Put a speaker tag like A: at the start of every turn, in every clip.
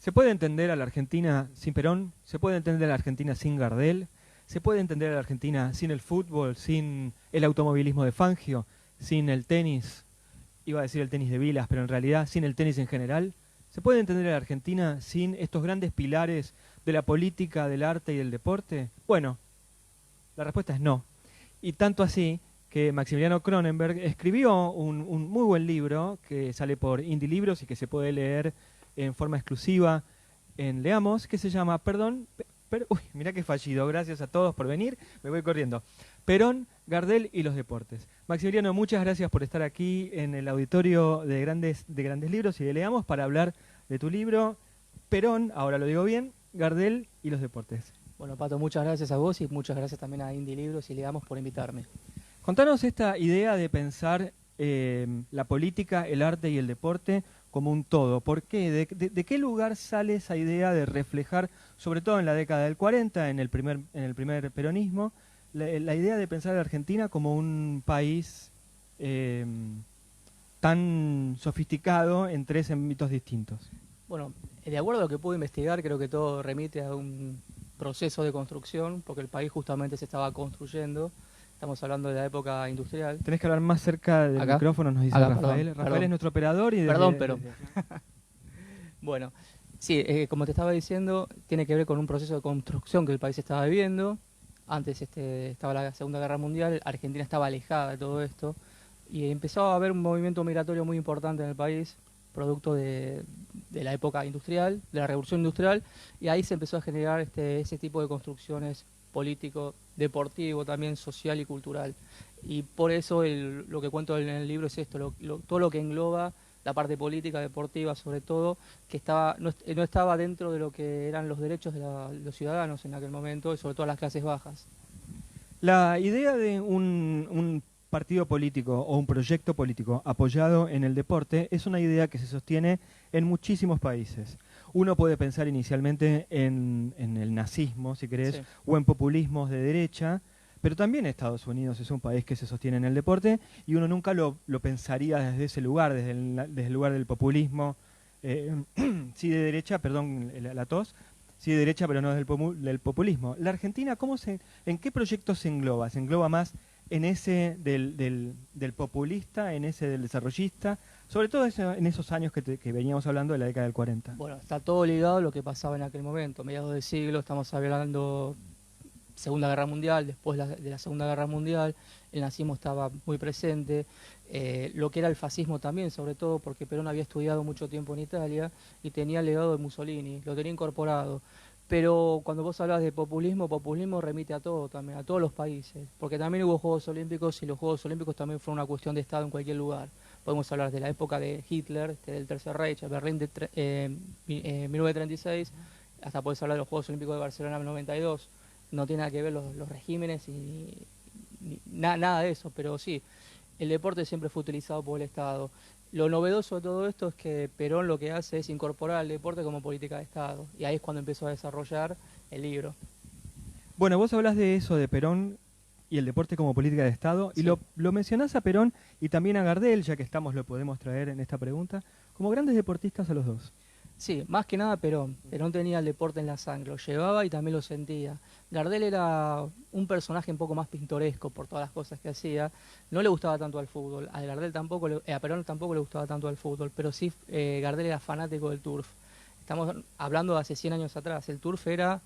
A: ¿Se puede entender a la Argentina sin Perón? ¿Se puede entender a la Argentina sin Gardel? ¿Se puede entender a la Argentina sin el fútbol, sin el automovilismo de Fangio, sin el tenis? Iba a decir el tenis de Vilas, pero en realidad sin el tenis en general. ¿Se puede entender a la Argentina sin estos grandes pilares de la política, del arte y del deporte? Bueno, la respuesta es no. Y tanto así que Maximiliano Cronenberg escribió un muy buen libro que sale por Indie Libros y que se puede leer en forma exclusiva en Leamos, que se llama, uy, mirá qué fallido, gracias a todos por venir, me voy corriendo. Perón, Gardel y los deportes. Maximiliano, muchas gracias por estar aquí en el auditorio de Grandes Libros y de Leamos para hablar de tu libro, Perón, ahora lo digo bien, Gardel y los deportes.
B: Bueno, Pato, muchas gracias a vos y muchas gracias también a Indie Libros y Leamos por invitarme.
A: Contanos esta idea de pensar la política, el arte y el deporte como un todo. ¿Por qué? ¿De qué lugar sale esa idea de reflejar, sobre todo en la década del 40, en el primer peronismo, la idea de pensar a la Argentina como un país tan sofisticado en tres ámbitos distintos?
B: Bueno, de acuerdo a lo que pude investigar, creo que todo remite a un proceso de construcción, porque el país justamente se estaba construyendo. Estamos hablando de la época industrial.
A: Tenés que hablar más cerca del micrófono, nos dice Rafael. Rafael es nuestro operador y
B: pero... Bueno, sí, como te estaba diciendo, tiene que ver con un proceso de construcción que el país estaba viviendo. Antes estaba la Segunda Guerra Mundial, Argentina estaba alejada de todo esto y empezó a haber un movimiento migratorio muy importante en el país, producto de la época industrial, de la revolución industrial, y ahí se empezó a generar ese tipo de construcciones político, deportivo, también social y cultural. Y por eso lo que cuento en el libro es esto, todo lo que engloba la parte política, deportiva sobre todo, que no estaba dentro de lo que eran los derechos de los ciudadanos en aquel momento, y sobre todo las clases bajas.
A: La idea de un partido político o un proyecto político apoyado en el deporte es una idea que se sostiene en muchísimos países. Uno puede pensar inicialmente en el nazismo, si querés, sí, o en populismos de derecha, pero también Estados Unidos es un país que se sostiene en el deporte y uno nunca lo pensaría desde ese lugar, desde el lugar del populismo, sí de derecha, perdón la tos, sí de derecha pero no del populismo. ¿La Argentina en qué proyecto se engloba? ¿Se engloba más en ese del populista, en ese del desarrollista, sobre todo en esos años que veníamos hablando de la década del 40?
B: Bueno, está todo ligado a lo que pasaba en aquel momento, mediados del siglo, estamos hablando Segunda Guerra Mundial, después de la Segunda Guerra Mundial, el nazismo estaba muy presente, lo que era el fascismo también, sobre todo porque Perón había estudiado mucho tiempo en Italia y tenía el legado de Mussolini, lo tenía incorporado. Pero cuando vos hablas de populismo, populismo remite a todo también, a todos los países, porque también hubo Juegos Olímpicos y los Juegos Olímpicos también fueron una cuestión de Estado en cualquier lugar. Podemos hablar de la época de Hitler, del Tercer Reich, Berlín de 1936, hasta podés hablar de los Juegos Olímpicos de Barcelona en 92. No tiene nada que ver los regímenes nada de eso, pero sí, el deporte siempre fue utilizado por el Estado. Lo novedoso de todo esto es que Perón lo que hace es incorporar el deporte como política de Estado, y ahí es cuando empezó a desarrollar el libro.
A: Bueno, vos hablás de eso, de Perón y el deporte como política de Estado, sí, y lo mencionás a Perón y también a Gardel, ya que estamos, lo podemos traer en esta pregunta, como grandes deportistas a los dos.
B: Sí, más que nada Perón. Perón tenía el deporte en la sangre, lo llevaba y también lo sentía. Gardel era un personaje un poco más pintoresco por todas las cosas que hacía. No le gustaba tanto al fútbol. A Perón tampoco le gustaba tanto al fútbol, pero sí Gardel era fanático del turf. Estamos hablando de hace 100 años atrás. El turf era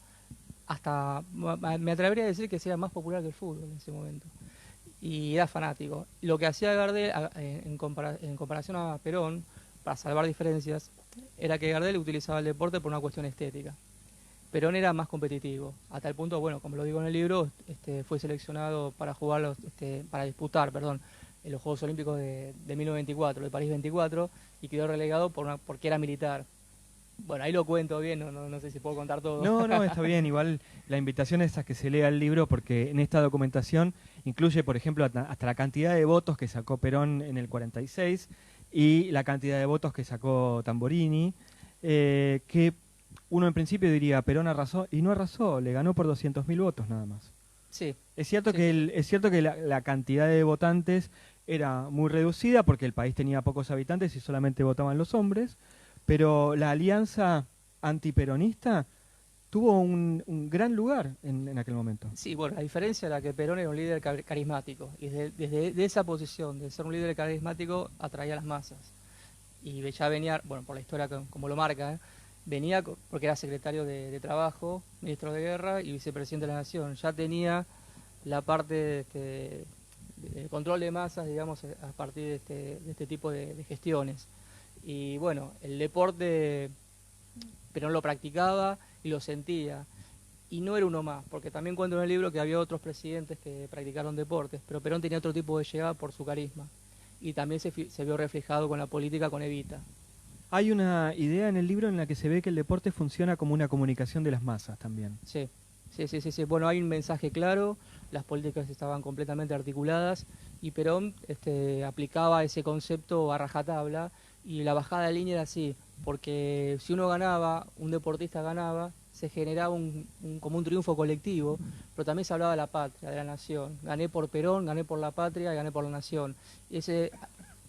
B: me atrevería a decir que era más popular que el fútbol en ese momento. Y era fanático. Lo que hacía Gardel en comparación a Perón, para salvar diferencias, era que Gardel utilizaba el deporte por una cuestión estética. Perón era más competitivo, hasta el punto, bueno, como lo digo en el libro, fue seleccionado para disputar en los Juegos Olímpicos de 1924, de París 24, y quedó relegado porque era militar. Bueno, ahí lo cuento bien, no sé si puedo contar todo.
A: No, está bien, igual la invitación es a que se lea el libro porque en esta documentación incluye, por ejemplo, hasta la cantidad de votos que sacó Perón en el 46 y la cantidad de votos que sacó Tamborini, que uno en principio diría Perón arrasó, y no arrasó, le ganó por 200.000 votos nada más.
B: Sí.
A: Es cierto que la cantidad de votantes era muy reducida porque el país tenía pocos habitantes y solamente votaban los hombres, pero la alianza antiperonista, tuvo un gran lugar en aquel momento.
B: Sí, bueno, la diferencia era que Perón era un líder carismático y desde esa posición de ser un líder carismático atraía a las masas. Y ya venía, bueno, por la historia como lo marca, venía porque era secretario de Trabajo, ministro de Guerra y vicepresidente de la Nación. Ya tenía la parte de control de masas, digamos, a partir de este tipo de gestiones. Y bueno, el deporte Perón lo practicaba y lo sentía. Y no era uno más, porque también cuento en el libro que había otros presidentes que practicaron deportes, pero Perón tenía otro tipo de llegada por su carisma. Y también se vio reflejado con la política con Evita.
A: Hay una idea en el libro en la que se ve que el deporte funciona como una comunicación de las masas también.
B: Sí. Bueno, hay un mensaje claro, las políticas estaban completamente articuladas y Perón aplicaba ese concepto a rajatabla y la bajada de línea era así, porque si uno ganaba, un deportista ganaba, se generaba como un triunfo colectivo, pero también se hablaba de la patria, de la nación. Gané por Perón, gané por la patria y gané por la nación. Eso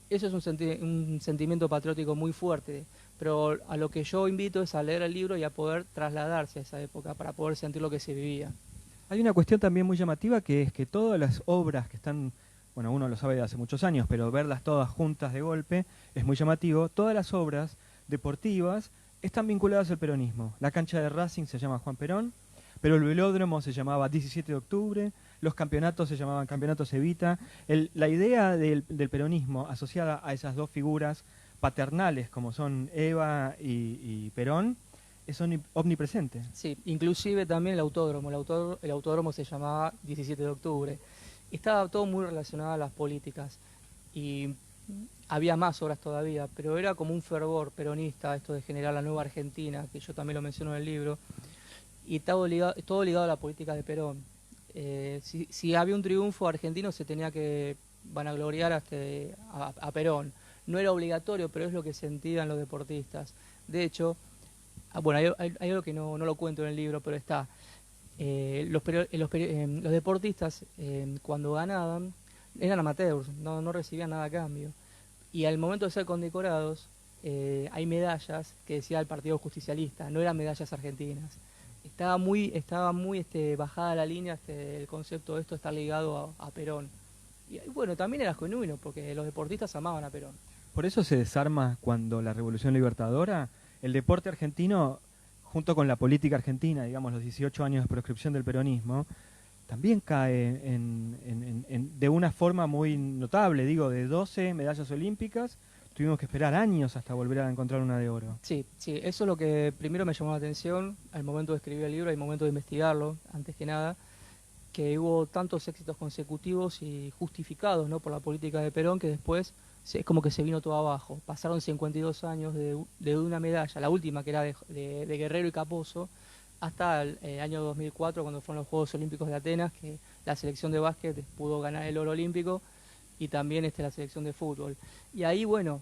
B: es un sentimiento patriótico muy fuerte, pero a lo que yo invito es a leer el libro y a poder trasladarse a esa época para poder sentir lo que se vivía.
A: Hay una cuestión también muy llamativa que es que todas las obras que están, bueno, uno lo sabe de hace muchos años, pero verlas todas juntas de golpe es muy llamativo. Todas las obras deportivas están vinculadas al peronismo. La cancha de Racing se llama Juan Perón, pero el velódromo se llamaba 17 de octubre, los campeonatos se llamaban Campeonatos Evita. La idea del peronismo asociada a esas dos figuras paternales como son Eva y Perón es omnipresente.
B: Sí, inclusive también el autódromo se llamaba 17 de octubre. Estaba todo muy relacionado a las políticas y había más obras todavía, pero era como un fervor peronista esto de generar la nueva Argentina, que yo también lo menciono en el libro, y todo ligado a la política de Perón. Si había un triunfo argentino se tenía que vanagloriar a Perón. No era obligatorio, pero es lo que sentían los deportistas. De hecho, bueno, hay algo que no lo cuento en el libro, pero está. Los deportistas, cuando ganaban, eran amateurs, no recibían nada a cambio. Y al momento de ser condecorados, hay medallas que decía el Partido Justicialista, no eran medallas argentinas. Estaba muy bajada la línea el concepto de esto estar ligado a Perón. Y bueno, también era genuino, porque los deportistas amaban a Perón.
A: Por eso se desarma cuando la Revolución Libertadora, el deporte argentino, junto con la política argentina, digamos los 18 años de proscripción del peronismo, también cae de una forma muy notable. Digo, de 12 medallas olímpicas, tuvimos que esperar años hasta volver a encontrar una de oro.
B: Sí, eso es lo que primero me llamó la atención al momento de escribir el libro, al momento de investigarlo, antes que nada, que hubo tantos éxitos consecutivos y justificados, ¿no?, por la política de Perón, que después es como que se vino todo abajo. Pasaron 52 años de una medalla, la última que era de Guerrero y Capozzo, hasta el año 2004, cuando fueron los Juegos Olímpicos de Atenas, que la selección de básquet pudo ganar el oro olímpico y también la selección de fútbol. Y ahí, bueno,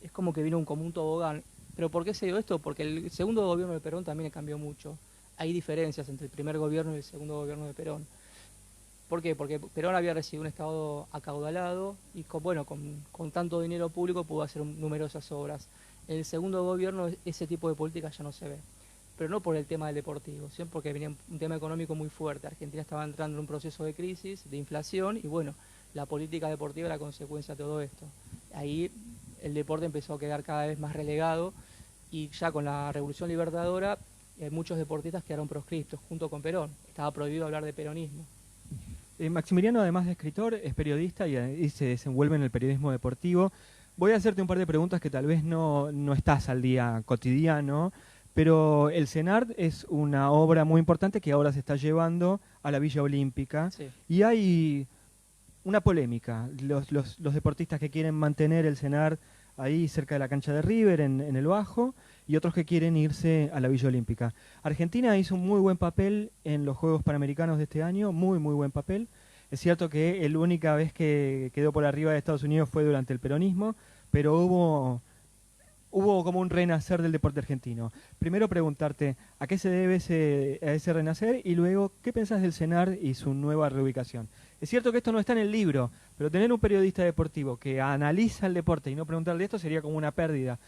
B: es como que vino como un tobogán. ¿Pero por qué se dio esto? Porque el segundo gobierno de Perón también cambió mucho. Hay diferencias entre el primer gobierno y el segundo gobierno de Perón. ¿Por qué? Porque Perón había recibido un Estado acaudalado y con tanto dinero público pudo hacer numerosas obras. En el segundo gobierno ese tipo de política ya no se ve. Pero no por el tema del deportivo, sino porque venía un tema económico muy fuerte. Argentina estaba entrando en un proceso de crisis, de inflación, y bueno, la política deportiva era consecuencia de todo esto. Ahí el deporte empezó a quedar cada vez más relegado y ya con la Revolución Libertadora muchos deportistas quedaron proscriptos junto con Perón. Estaba prohibido hablar de peronismo.
A: Maximiliano, además de escritor, es periodista y se desenvuelve en el periodismo deportivo. Voy a hacerte un par de preguntas que tal vez no estás al día cotidiano, pero el CENART es una obra muy importante que ahora se está llevando a la Villa Olímpica.
B: Sí.
A: Y hay una polémica. Los deportistas que quieren mantener el CENART ahí cerca de la cancha de River, en el Bajo, y otros que quieren irse a la Villa Olímpica. Argentina hizo un muy buen papel en los Juegos Panamericanos de este año, muy buen papel. Es cierto que la única vez que quedó por arriba de Estados Unidos fue durante el peronismo, pero hubo como un renacer del deporte argentino. Primero preguntarte, ¿a qué se debe ese renacer? Y luego, ¿qué pensás del CENART y su nueva reubicación? Es cierto que esto no está en el libro, pero tener un periodista deportivo que analiza el deporte y no preguntarle esto sería como una pérdida.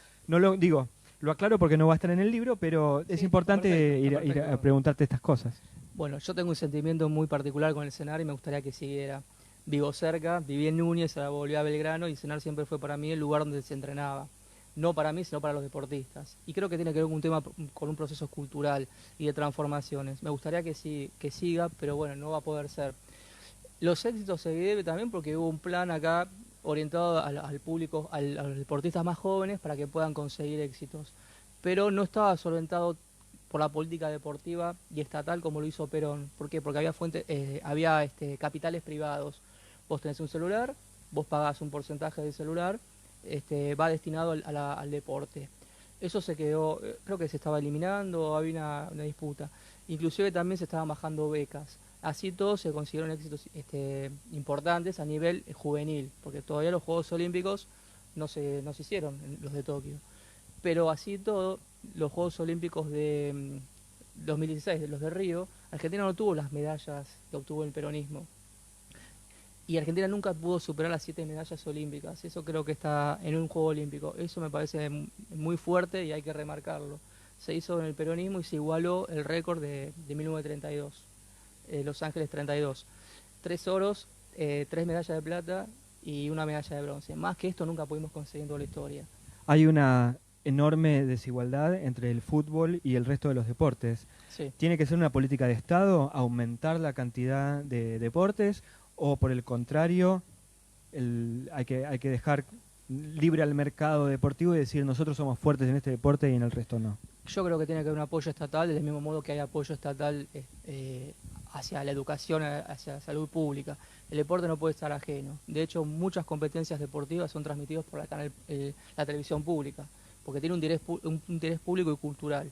A: Lo aclaro porque no va a estar en el libro, pero es
B: Sí,
A: importante
B: está
A: ir a
B: perfecto.
A: preguntarte estas cosas.
B: Bueno, yo tengo un sentimiento muy particular con el CENAR y me gustaría que siguiera. Vivo cerca, viví en Núñez, ahora volví a Belgrano y CENAR siempre fue para mí el lugar donde se entrenaba. No para mí, sino para los deportistas. Y creo que tiene que ver con un tema, con un proceso cultural y de transformaciones. Me gustaría que, sí, que siga, pero bueno, no va a poder ser. Los éxitos se debe también porque hubo un plan acá orientado al público, a los deportistas más jóvenes para que puedan conseguir éxitos. Pero no estaba solventado por la política deportiva y estatal como lo hizo Perón. ¿Por qué? Porque había capitales privados. Vos tenés un celular, vos pagás un porcentaje del celular, va destinado al deporte. Eso se quedó, creo que se estaba eliminando, había una disputa. Inclusive también se estaban bajando becas. Así todos se consiguieron éxitos importantes a nivel juvenil, porque todavía los Juegos Olímpicos no se hicieron, los de Tokio. Pero así todo, los Juegos Olímpicos de 2016, de los de Río, Argentina no tuvo las medallas que obtuvo el peronismo. Y Argentina nunca pudo superar las 7 medallas olímpicas. Eso creo que está en un Juego Olímpico. Eso me parece muy fuerte y hay que remarcarlo. Se hizo en el peronismo y se igualó el récord de 1932, Los Ángeles 32. 3 oros, 3 medallas de plata y una medalla de bronce. Más que esto nunca pudimos conseguir en toda la historia.
A: Hay una enorme desigualdad entre el fútbol y el resto de los deportes.
B: Sí.
A: ¿Tiene que ser una política de Estado aumentar la cantidad de deportes o por el contrario hay que dejar libre al mercado deportivo y decir nosotros somos fuertes en este deporte y en el resto no?
B: Yo creo que tiene que haber un apoyo estatal, del mismo modo que hay apoyo estatal hacia la educación, hacia la salud pública. El deporte no puede estar ajeno. De hecho, muchas competencias deportivas son transmitidas por la televisión pública, porque tiene un interés público y cultural.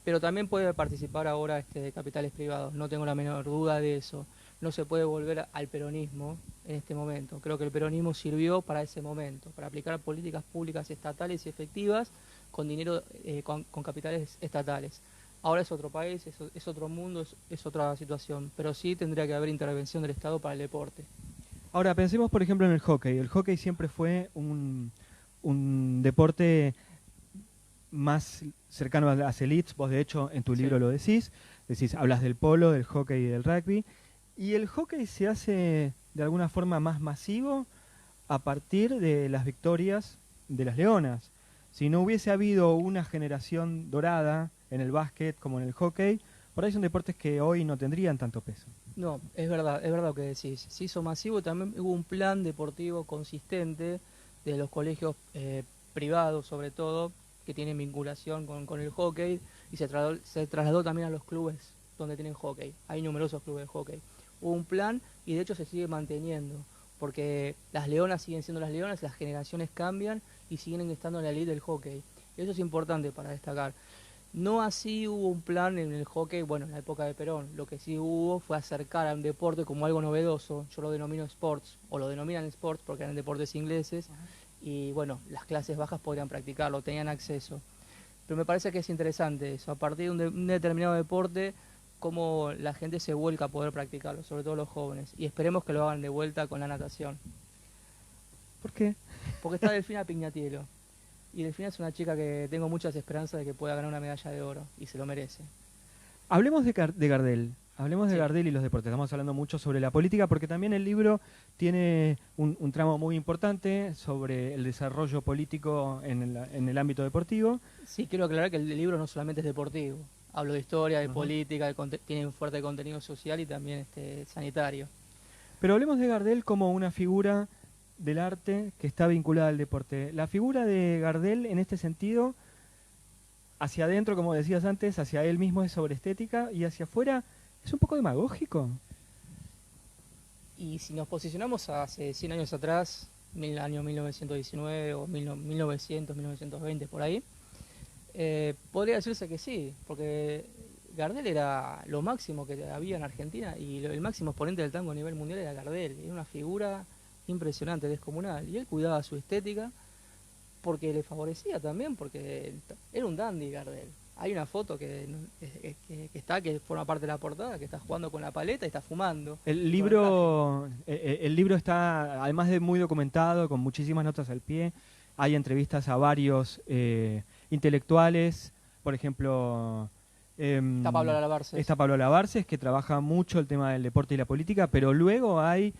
B: Pero también puede participar ahora capitales privados, no tengo la menor duda de eso. No se puede volver al peronismo en este momento. Creo que el peronismo sirvió para ese momento, para aplicar políticas públicas estatales y efectivas con dinero, con capitales estatales. Ahora es otro país, es otro mundo, es otra situación, pero sí tendría que haber intervención del Estado para el deporte.
A: Ahora, pensemos por ejemplo en el hockey. El hockey siempre fue un deporte más cercano a las elites. Vos de hecho en tu libro lo decís, hablas del polo, del hockey y del rugby. Y el hockey se hace de alguna forma más masivo a partir de las victorias de las Leonas. Si no hubiese habido una generación dorada en el básquet como en el hockey, por ahí son deportes que hoy no tendrían tanto peso.
B: No, es verdad lo que decís. Se hizo masivo, también hubo un plan deportivo consistente de los colegios privados, sobre todo, que tienen vinculación con el hockey, y se trasladó también a los clubes donde tienen hockey. Hay numerosos clubes de hockey. Hubo un plan y de hecho se sigue manteniendo, porque las leonas siguen siendo las leonas, las generaciones cambian y siguen estando en la elite del hockey. Eso es importante para destacar. No así hubo un plan en el hockey, bueno, en la época de Perón. Lo que sí hubo fue acercar a un deporte como algo novedoso. Yo lo denomino sports, o lo denominan sports porque eran deportes ingleses. Y bueno, las clases bajas podrían practicarlo, tenían acceso. Pero me parece que es interesante eso, a partir de un determinado deporte, cómo la gente se vuelca a poder practicarlo, sobre todo los jóvenes. Y esperemos que lo hagan de vuelta con la natación.
A: ¿Por qué?
B: Porque está Delfina Pignatielo. Y Delfina es una chica que tengo muchas esperanzas de que pueda ganar una medalla de oro, y se lo merece.
A: Hablemos de Gardel. Hablemos de
B: Sí.
A: Gardel y los deportes. Estamos hablando mucho sobre la política porque también el libro tiene un tramo muy importante sobre el desarrollo político en el ámbito deportivo.
B: Sí, quiero aclarar que el libro no solamente es deportivo. Hablo de historia, de
A: Ajá.
B: política, tiene un fuerte contenido social y también sanitario.
A: Pero hablemos de Gardel como una figura del arte que está vinculada al deporte. La figura de Gardel en este sentido, hacia adentro, como decías antes, hacia él mismo es sobre estética y hacia afuera es un poco demagógico.
B: Y si nos posicionamos hace 100 años atrás, año 1919 o 1900, 1920, por ahí, podría decirse que sí, porque Gardel era lo máximo que había en Argentina y el máximo exponente del tango a nivel mundial era Gardel. Era una figura impresionante, descomunal. Y él cuidaba su estética porque le favorecía también, porque era un dandy Gardel. Hay una foto que forma parte de la portada, que está jugando con la paleta y está fumando.
A: El libro está, además de muy documentado, con muchísimas notas al pie, hay entrevistas a varios intelectuales, por ejemplo... Está Pablo Lavarces, que trabaja mucho el tema del deporte y la política, pero luego hay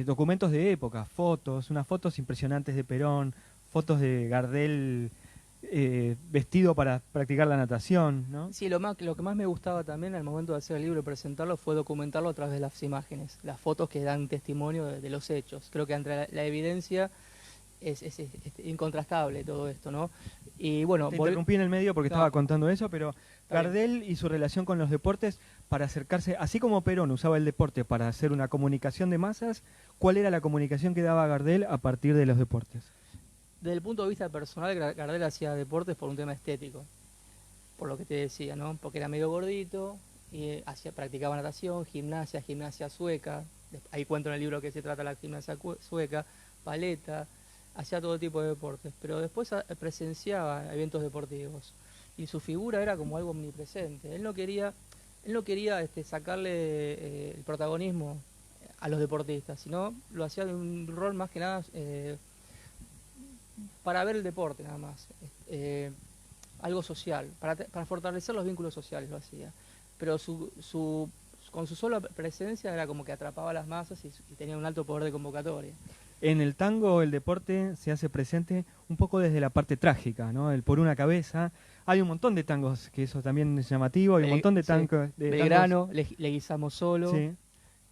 A: documentos de época, fotos, unas fotos impresionantes de Perón, fotos de Gardel vestido para practicar la natación, ¿no?
B: Sí, lo que más me gustaba también al momento de hacer el libro y presentarlo fue documentarlo a través de las imágenes, las fotos que dan testimonio de los hechos. Creo que entre la evidencia es incontrastable todo esto, ¿no? Y bueno,
A: te interrumpí en el medio porque estaba contando eso, pero Gardel y su relación con los deportes para acercarse, así como Perón usaba el deporte para hacer una comunicación de masas, ¿cuál era la comunicación que daba Gardel a partir de los deportes?
B: Desde el punto de vista personal, Gardel hacía deportes por un tema estético, por lo que te decía, ¿no? Porque era medio gordito y practicaba natación, gimnasia sueca, ahí cuento en el libro que se trata la gimnasia sueca, paleta, hacía todo tipo de deportes, pero después presenciaba eventos deportivos y su figura era como algo omnipresente. Él no quería sacarle el protagonismo a los deportistas, sino lo hacía de un rol más que nada para ver el deporte nada más, algo social, para fortalecer los vínculos sociales lo hacía, pero con su sola presencia era como que atrapaba a las masas y tenía un alto poder de convocatoria.
A: En el tango el deporte se hace presente un poco desde la parte trágica, ¿no? El Por una cabeza. Hay un montón de tangos que eso también es llamativo, hay un montón de tangos.
B: Sí. Belgrano, le guisamos solo, sí.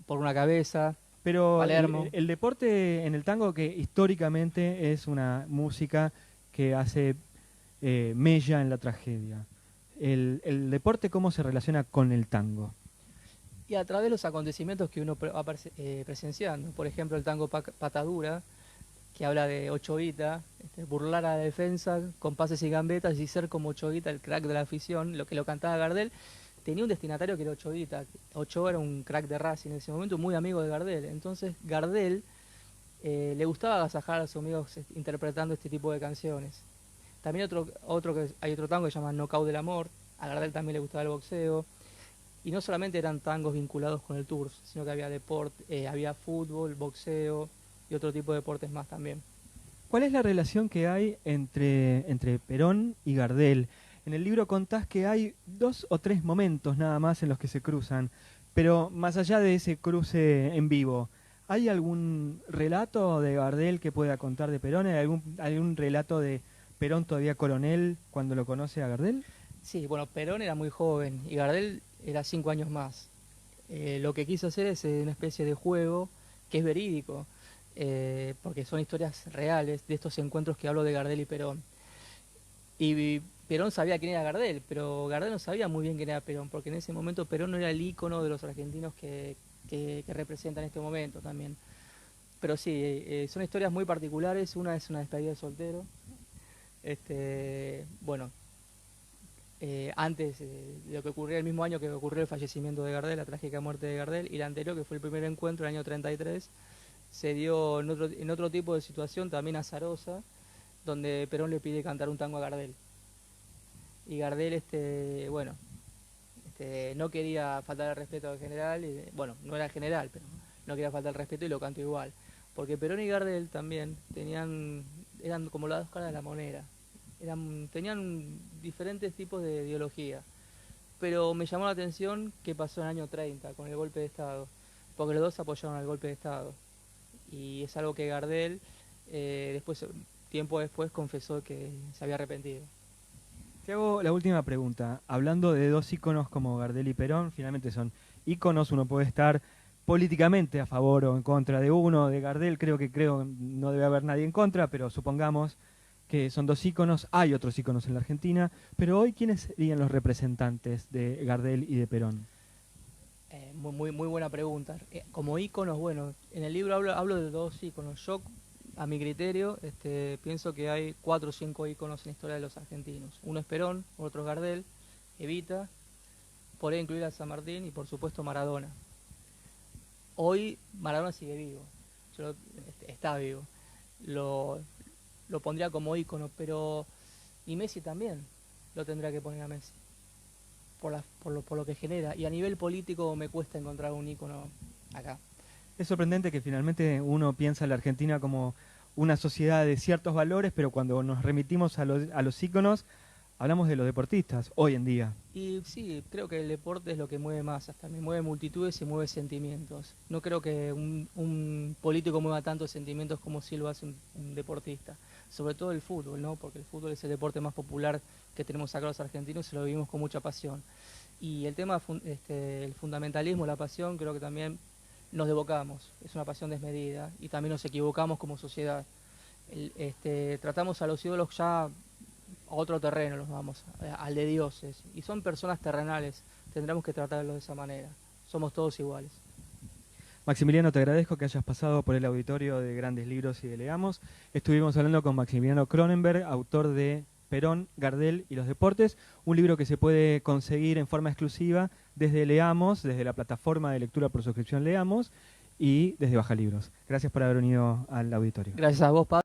B: Por una cabeza.
A: Pero el deporte en el tango, que históricamente es una música que hace mella en la tragedia. El deporte, ¿cómo se relaciona con el tango?
B: Y a través de los acontecimientos que uno va presenciando. Por ejemplo, el tango Patadura, que habla de Ochovita, burlar a la defensa con pases y gambetas y ser como Ochovita, el crack de la afición, lo que lo cantaba Gardel. Tenía un destinatario que era Ochovita. Ochoa era un crack de Racing en ese momento, muy amigo de Gardel. Entonces Gardel le gustaba agasajar a sus amigos interpretando este tipo de canciones. También hay otro tango que se llama Knockout del Amor. A Gardel también le gustaba el boxeo. Y no solamente eran tangos vinculados con el turf, sino que había deporte, había fútbol, boxeo y otro tipo de deportes más también.
A: ¿Cuál es la relación que hay entre Perón y Gardel? En el libro contás que hay 2 o 3 momentos nada más en los que se cruzan, pero más allá de ese cruce en vivo, ¿hay algún relato de Gardel que pueda contar de Perón? ¿Hay algún relato de Perón todavía coronel cuando lo conoce a Gardel?
B: Sí, bueno, Perón era muy joven y Gardel era 5 años más. Lo que quiso hacer es una especie de juego que es verídico, porque son historias reales de estos encuentros que hablo de Gardel y Perón. Y Perón sabía quién era Gardel, pero Gardel no sabía muy bien quién era Perón, porque en ese momento Perón no era el ícono de los argentinos que representa en este momento también. Pero sí, son historias muy particulares. Una es una despedida de soltero. Bueno, antes de lo que ocurrió el mismo año que ocurrió el fallecimiento de Gardel, la trágica muerte de Gardel, y la anterior, que fue el primer encuentro, el año 33, se dio en otro tipo de situación también azarosa, donde Perón le pide cantar un tango a Gardel. Y Gardel, no quería faltar el respeto al general, bueno, no era el general, pero no quería faltar el respeto y lo cantó igual. Porque Perón y Gardel también eran como las dos caras de la moneda. Tenían diferentes tipos de ideología. Pero me llamó la atención qué pasó en el año 30 con el golpe de Estado, porque los dos apoyaron al golpe de Estado. Y es algo que Gardel, tiempo después, confesó que se había arrepentido.
A: Te hago la última pregunta. Hablando de 2 íconos como Gardel y Perón, finalmente son íconos, uno puede estar políticamente a favor o en contra de uno. De Gardel creo no debe haber nadie en contra, pero supongamos que son 2 íconos, hay otros íconos en la Argentina, pero hoy, ¿quiénes serían los representantes de Gardel y de Perón?
B: Muy buena pregunta. Como íconos, bueno, en el libro hablo de 2 íconos. Yo, a mi criterio, pienso que hay 4 o 5 íconos en la historia de los argentinos. Uno es Perón, otro es Gardel, Evita, podría incluir a San Martín y por supuesto Maradona. Hoy Maradona sigue vivo, está vivo. Lo pondría como ícono, pero y Messi también lo tendría que poner a Messi por lo que genera, y a nivel político me cuesta encontrar un ícono acá.
A: Es sorprendente que finalmente uno piensa en la Argentina como una sociedad de ciertos valores, pero cuando nos remitimos a los íconos, hablamos de los deportistas hoy en día.
B: Y sí, creo que el deporte es lo que mueve masas, también mueve multitudes y mueve sentimientos. No creo que un político mueva tantos sentimientos como si lo hace un deportista. Sobre todo el fútbol, ¿no? Porque el fútbol es el deporte más popular que tenemos acá los argentinos y lo vivimos con mucha pasión. Y el tema, el fundamentalismo, la pasión, creo que también nos devocamos. Es una pasión desmedida y también nos equivocamos como sociedad. Tratamos a los ídolos ya a otro terreno, los vamos, al de dioses. Y son personas terrenales, tendremos que tratarlos de esa manera. Somos todos iguales.
A: Maximiliano, te agradezco que hayas pasado por el auditorio de Grandes Libros y de Leamos. Estuvimos hablando con Maximiliano Cronenberg, autor de Perón, Gardel y los deportes, un libro que se puede conseguir en forma exclusiva desde Leamos, desde la plataforma de lectura por suscripción Leamos y desde Baja Libros. Gracias por haber venido al auditorio.
B: Gracias a vos, Pablo.